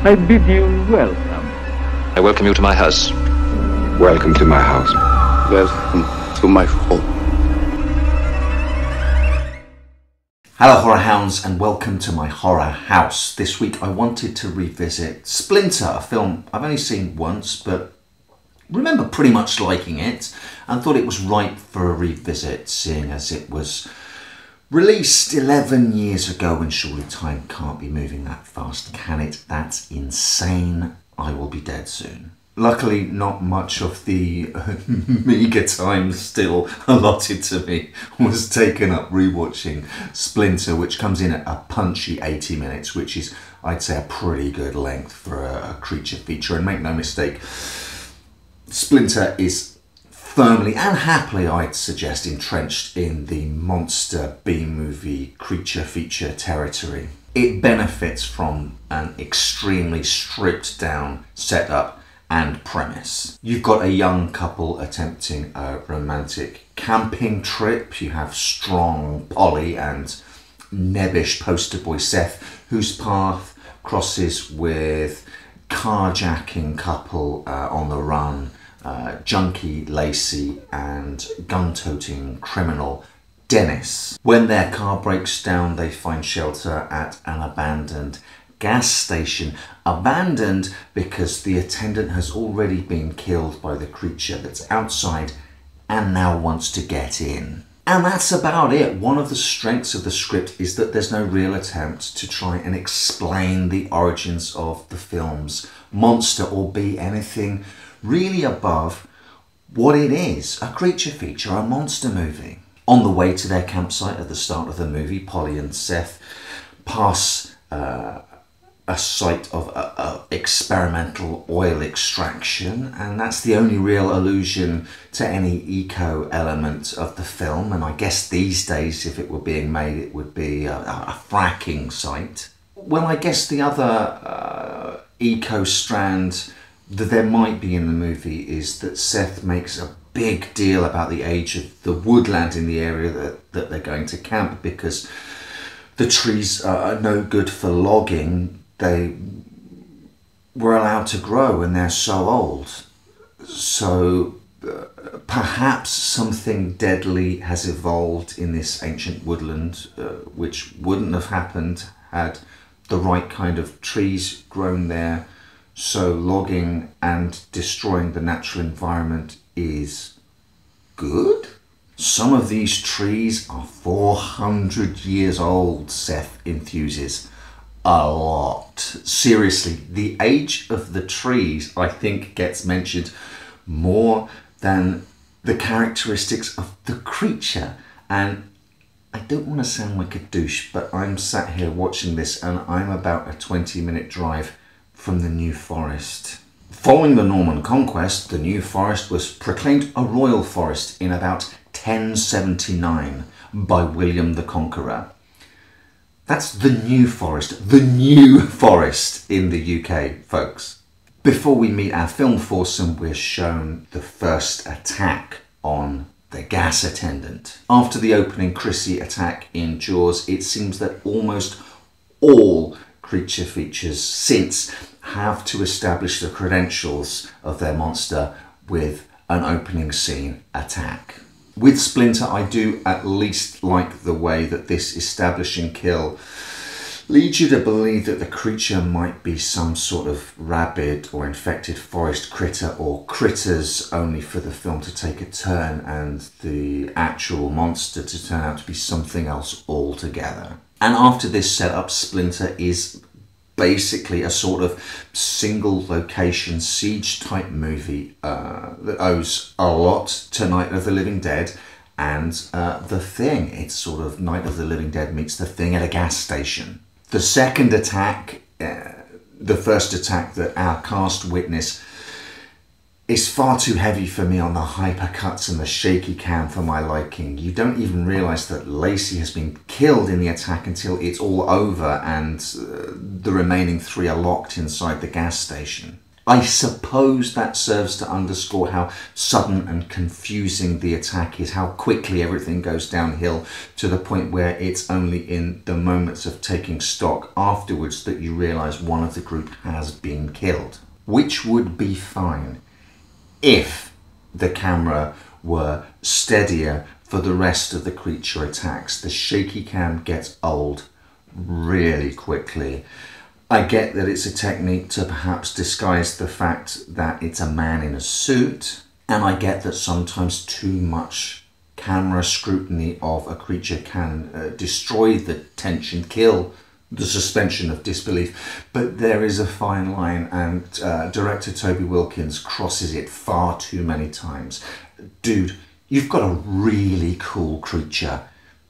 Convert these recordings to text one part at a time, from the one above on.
I bid you welcome. I welcome you to my house. Welcome to my house. Welcome to my home. Hello horror hounds and welcome to my horror house. This week I wanted to revisit Splinter, a film I've only seen once but remember pretty much liking it and thought it was ripe for a revisit, seeing as it was released 11 years ago, and surely time can't be moving that fast, can it? That's insane. I will be dead soon. Luckily, not much of the meagre time still allotted to me was taken up rewatching Splinter, which comes in at a punchy 80 minutes, which is, I'd say, a pretty good length for a creature feature. And make no mistake, Splinter is firmly and happily, I'd suggest, entrenched in the monster B-movie creature feature territory. It benefits from an extremely stripped down setup and premise. You've got a young couple attempting a romantic camping trip. You have strong Polly and nebbish poster boy Seth, whose path crosses with carjacking couple on the run, junkie Lacey and gun-toting criminal Dennis. When their car breaks down, they find shelter at an abandoned gas station. Abandoned because the attendant has already been killed by the creature that's outside and now wants to get in. And that's about it. One of the strengths of the script is that there's no real attempt to try and explain the origins of the film's monster or be anything really above what it is, a creature feature, a monster movie. On the way to their campsite at the start of the movie, Polly and Seth pass a site of experimental oil extraction, and that's the only real allusion to any eco element of the film. And I guess these days, if it were being made, it would be a fracking site. Well, I guess the other eco strand that there might be in the movie is that Seth makes a big deal about the age of the woodland in the area that they're going to camp, because the trees are no good for logging. They were allowed to grow and they're so old. So perhaps something deadly has evolved in this ancient woodland, which wouldn't have happened had the right kind of trees grown there. So logging and destroying the natural environment is good? Some of these trees are 400 years old, Seth enthuses. A lot. Seriously, the age of the trees, I think, gets mentioned more than the characteristics of the creature. And I don't want to sound like a douche, but I'm sat here watching this and I'm about a 20-minute drive from the New Forest. Following the Norman conquest, the New Forest was proclaimed a royal forest in about 1079 by William the Conqueror. That's the New Forest in the UK, folks. Before we meet our film foursome, we're shown the first attack on the gas attendant. After the opening Chrissy attack in Jaws, it seems that almost all creature features since have to establish the credentials of their monster with an opening scene attack. With Splinter, I do at least like the way that this establishing kill leads you to believe that the creature might be some sort of rabid or infected forest critter or critters, only for the film to take a turn and the actual monster to turn out to be something else altogether. And after this setup, Splinter is basically a sort of single location siege type movie that owes a lot to Night of the Living Dead and The Thing. It's sort of Night of the Living Dead meets The Thing at a gas station. The second attack, the first attack that our cast witness, is far too heavy for me on the hypercuts and the shaky cam for my liking. You don't even realise that Lacey has been killed in the attack until it's all over and the remaining three are locked inside the gas station. I suppose that serves to underscore how sudden and confusing the attack is, how quickly everything goes downhill, to the point where it's only in the moments of taking stock afterwards that you realise one of the group has been killed. Which would be fine if the camera were steadier for the rest of the creature attacks. The shaky cam gets old really quickly. I get that it's a technique to perhaps disguise the fact that it's a man in a suit, and I get that sometimes too much camera scrutiny of a creature can destroy the tension, kill the suspension of disbelief, but there is a fine line, and director Toby Wilkins crosses it far too many times. Dude, you've got a really cool creature.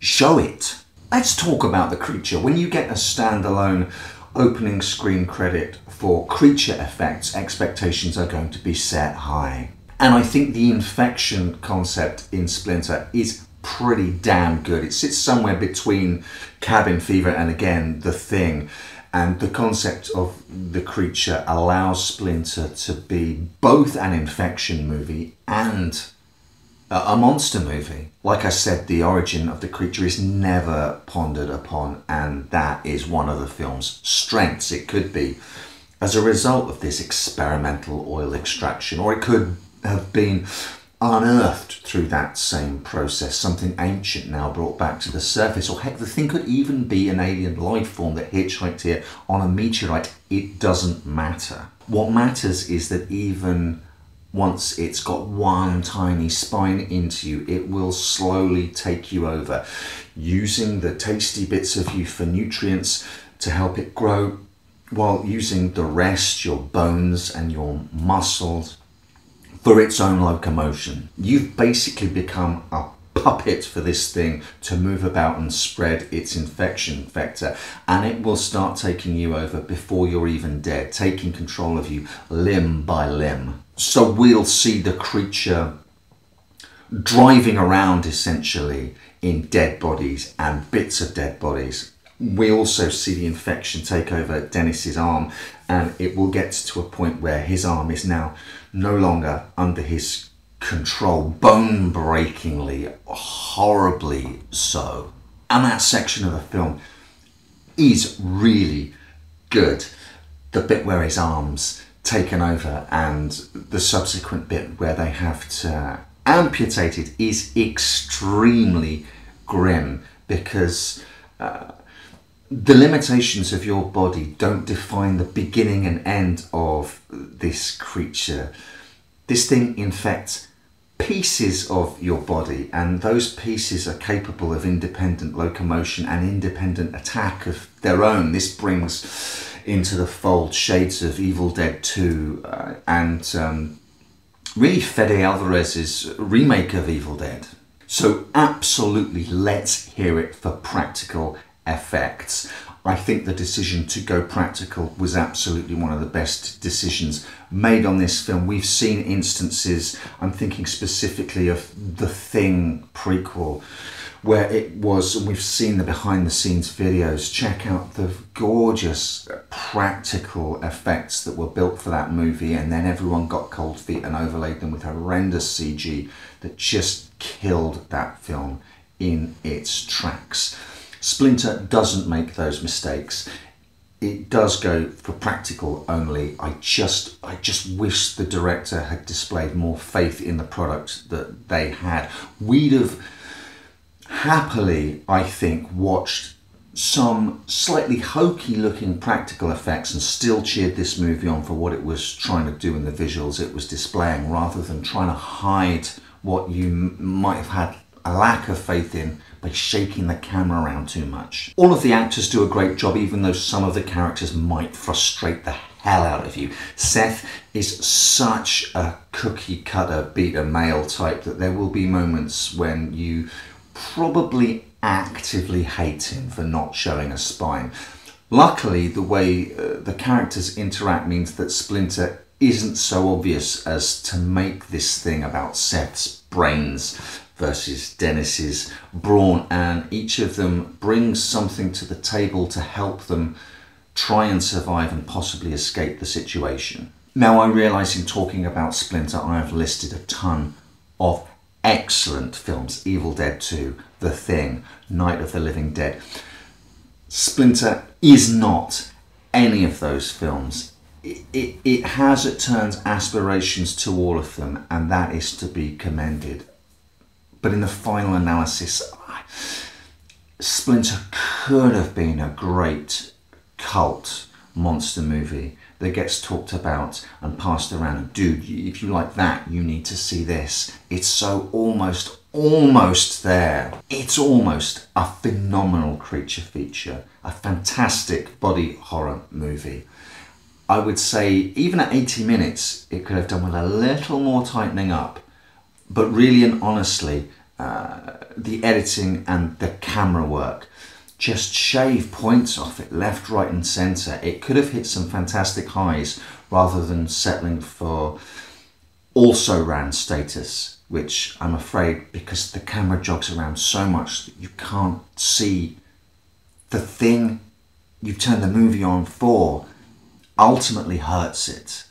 Show it. Let's talk about the creature. When you get a standalone opening screen credit for creature effects, expectations are going to be set high. And I think the infection concept in Splinter is pretty damn good. It sits somewhere between Cabin Fever and, again, The Thing. And the concept of the creature allows Splinter to be both an infection movie and a monster movie. Like I said, the origin of the creature is never pondered upon, and that is one of the film's strengths. It could be as a result of this experimental oil extraction, or it could have been unearthed through that same process, something ancient now brought back to the surface, or heck, the thing could even be an alien life form that hitchhiked here on a meteorite. It doesn't matter. What matters is that even once it's got one tiny spine into you, it will slowly take you over, using the tasty bits of you for nutrients to help it grow, while using the rest, your bones and your muscles, for its own locomotion. You've basically become a puppet for this thing to move about and spread its infection vector, and it will start taking you over before you're even dead, taking control of you limb by limb. So we'll see the creature driving around essentially in dead bodies and bits of dead bodies. We also see the infection take over Dennis's arm, and it will get to a point where his arm is now no longer under his control, bone-breakingly, horribly so. And that section of the film is really good. The bit where his arm's taken over and the subsequent bit where they have to amputate it is extremely grim, because the limitations of your body don't define the beginning and end of this creature. This thing infects pieces of your body, and those pieces are capable of independent locomotion and independent attack of their own. This brings into the fold shades of Evil Dead 2 and really Fede Alvarez's remake of Evil Dead. So absolutely, let's hear it for practical effects. I think the decision to go practical was absolutely one of the best decisions made on this film. We've seen instances, I'm thinking specifically of The Thing prequel, where it was, and we've seen the behind the scenes videos. Check out the gorgeous practical effects that were built for that movie, and then everyone got cold feet and overlaid them with horrendous CG that just killed that film in its tracks. Splinter doesn't make those mistakes. It does go for practical only. I just wish the director had displayed more faith in the product that they had. We'd have happily, I think, watched some slightly hokey looking practical effects and still cheered this movie on for what it was trying to do in the visuals it was displaying, rather than trying to hide what you might have had a lack of faith in by shaking the camera around too much. All of the actors do a great job, even though some of the characters might frustrate the hell out of you. Seth is such a cookie cutter beta male type that there will be moments when you probably actively hate him for not showing a spine. Luckily, the way the characters interact means that Splinter isn't so obvious as to make this thing about Seth's brains versus Dennis's brawn, and each of them brings something to the table to help them try and survive and possibly escape the situation. Now, I realise in talking about Splinter, I have listed a ton of excellent films. Evil Dead 2, The Thing, Night of the Living Dead. Splinter is not any of those films. It has at turns aspirations to all of them, and that is to be commended. But in the final analysis, Splinter could have been a great cult monster movie that gets talked about and passed around. And dude, if you like that, you need to see this. It's so almost there. It's almost a phenomenal creature feature, a fantastic body horror movie. I would say even at 80 minutes, it could have done with a little more tightening up. But really and honestly, the editing and the camera work just shave points off it left, right and centre. It could have hit some fantastic highs rather than settling for also ran status, which I'm afraid, because the camera jogs around so much that you can't see the thing you turn the movie on for, ultimately hurts it.